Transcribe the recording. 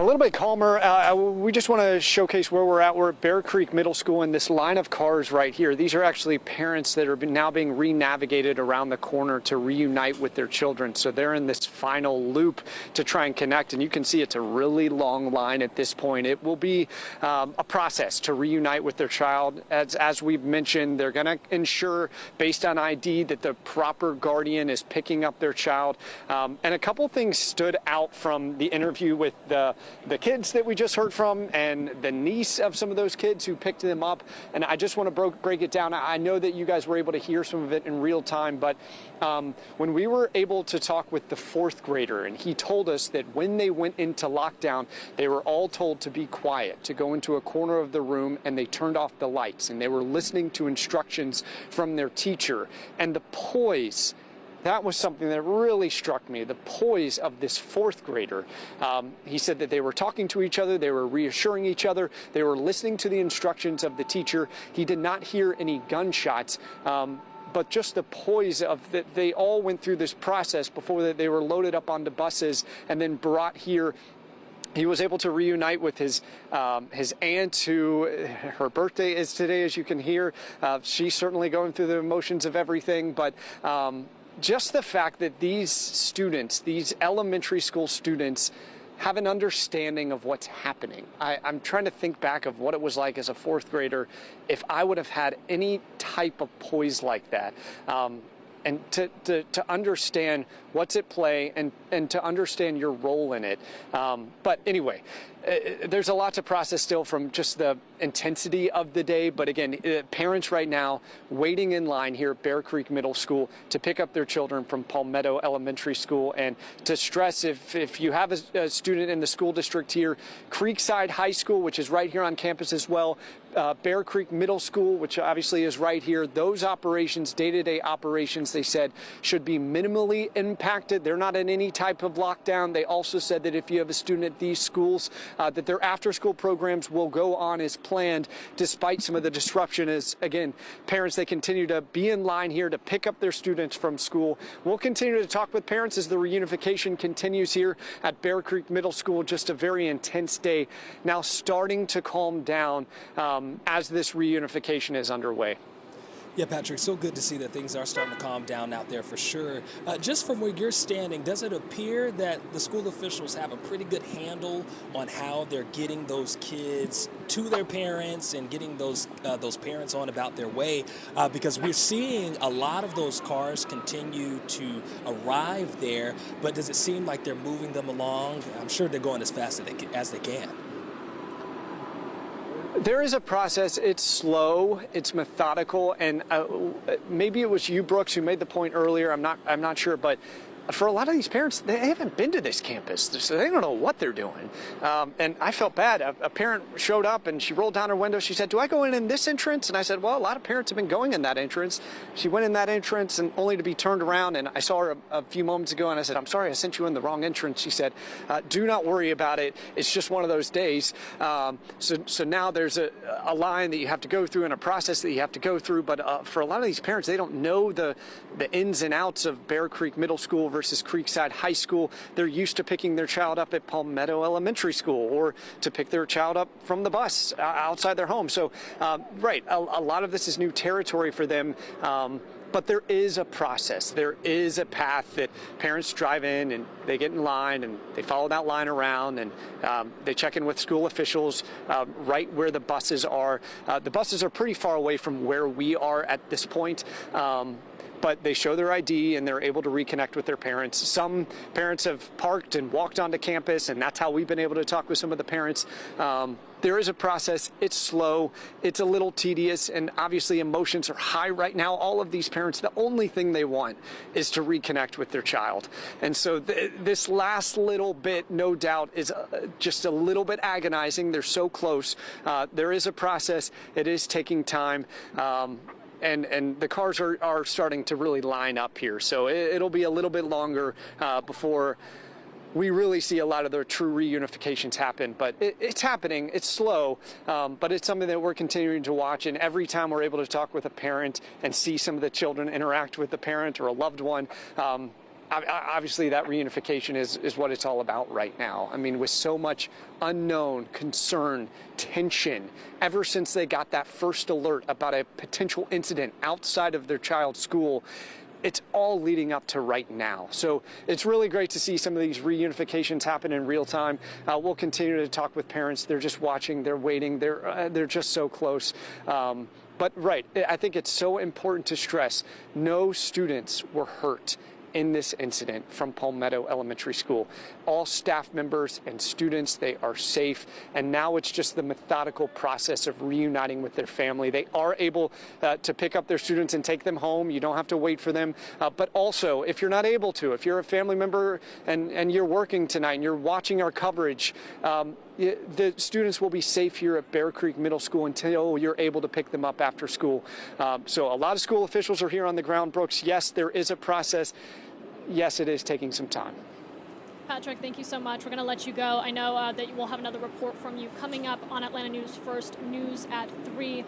little bit calmer. We just want to showcase where we're at. We're at Bear Creek Middle School, and this line of cars right here, these are actually parents that are now being re-navigated around the corner to reunite with their children. So they're in this final loop to try and connect, and you can see it's a really long line at this point. It will be a process to reunite with their child. As we've mentioned, they're going to ensure, based on ID, that the proper guardian is picking up their child. And a couple things stood out from the interview with the kids that we just heard from and the niece of some of those kids who picked them up. And I just want to break it down. I know that you guys were able to hear some of it in real time, but when we were able to talk with the fourth grader, and he told us that when they went into lockdown, they were all told to be quiet, to go into a corner of the room, and they turned off the lights, and they were listening to instructions from their teacher. And the poise, that was something that really struck me, the poise of this fourth grader. He said that they were talking to each other, they were reassuring each other, they were listening to the instructions of the teacher. He did not hear any gunshots, but just the poise of that they all went through this process before they were loaded up onto buses and then brought here. He was able to reunite with his aunt, who her birthday is today, as you can hear. She's certainly going through the emotions of everything, but just the fact that these students, these elementary school students, have an understanding of what's happening. I'm trying to think back of what it was like as a fourth grader if I would have had any type of poise like that. And to understand what's at play and to understand your role in it. But anyway, there's a lot to process still from just the intensity of the day. But again, parents right now waiting in line here at Bear Creek Middle School to pick up their children from Palmetto Elementary School. And to stress, if you have a student in the school district here, Creekside High School, which is right here on campus as well, Bear Creek Middle School, which obviously is right here, those operations, day-to-day operations, they said, should be minimally impacted. They're not in any type of lockdown. They also said that if you have a student at these schools, that their after-school programs will go on as planned, despite some of the disruption. As, again, parents, they continue to be in line here to pick up their students from school. We'll continue to talk with parents as the reunification continues here at Bear Creek Middle School. Just a very intense day now, starting to calm down as this reunification is underway. Yeah, Patrick, so good to see that things are starting to calm down out there for sure. Just from where you're standing, does it appear that the school officials have a pretty good handle on how they're getting those kids to their parents and getting those parents on about their way? Because we're seeing a lot of those cars continue to arrive there, but does it seem like they're moving them along? I'm sure they're going as fast as they can. There is a process. It's slow, it's methodical, and maybe it was you, Brooks, who made the point earlier. I'm not sure, but for a lot of these parents, they haven't been to this campus, so they don't know what they're doing. And I felt bad. A parent showed up and she rolled down her window. She said, "Do I go in this entrance?" And I said, "Well, a lot of parents have been going in that entrance." She went in that entrance and only to be turned around. And I saw her a few moments ago and I said, "I'm sorry, I sent you in the wrong entrance." She said, "Do not worry about it. It's just one of those days." So now there's a line that you have to go through and a process that you have to go through. But for a lot of these parents, they don't know the ins and outs of Bear Creek Middle School versus Creekside High School. They're used to picking their child up at Palmetto Elementary School or to pick their child up from the bus outside their home. So, right, a lot of this is new territory for them. But there is a process. There is a path that parents drive in and they get in line and they follow that line around and they check in with school officials right where the buses are. The buses are pretty far away from where we are at this point. But they show their ID and they're able to reconnect with their parents. Some parents have parked and walked onto campus, and that's how we've been able to talk with some of the parents. There is a process. It's slow. It's a little tedious, and obviously emotions are high right now. All of these parents, the only thing they want is to reconnect with their child. And so this last little bit, no doubt, is just a little bit agonizing. They're so close. There is a process. It is taking time. And the cars are starting to really line up here. So it'll be a little bit longer before we really see a lot of the true reunifications happen. But it's happening. It's slow, but it's something that we're continuing to watch. And every time we're able to talk with a parent and see some of the children interact with the parent or a loved one, Obviously, that reunification is what it's all about right now. I mean, with so much unknown, concern, tension, ever since they got that first alert about a potential incident outside of their child's school, it's all leading up to right now. So it's really great to see some of these reunifications happen in real time. We'll continue to talk with parents. They're just watching, they're waiting, they're just so close. But right, I think it's so important to stress no students were hurt in this incident from Palmetto Elementary School. All staff members and students, they are safe, and now it's just the methodical process of reuniting with their family. They are able to pick up their students and take them home. You don't have to wait for them. But also, if you're not able to, if you're a family member and you're working tonight and you're watching our coverage, the students will be safe here at Bear Creek Middle School until you're able to pick them up after school. So a lot of school officials are here on the ground, Brooks. Yes, there is a process. Yes, it is taking some time. Patrick, thank you so much. We're going to let you go. I know that we'll have another report from you coming up on Atlanta News First News at 3.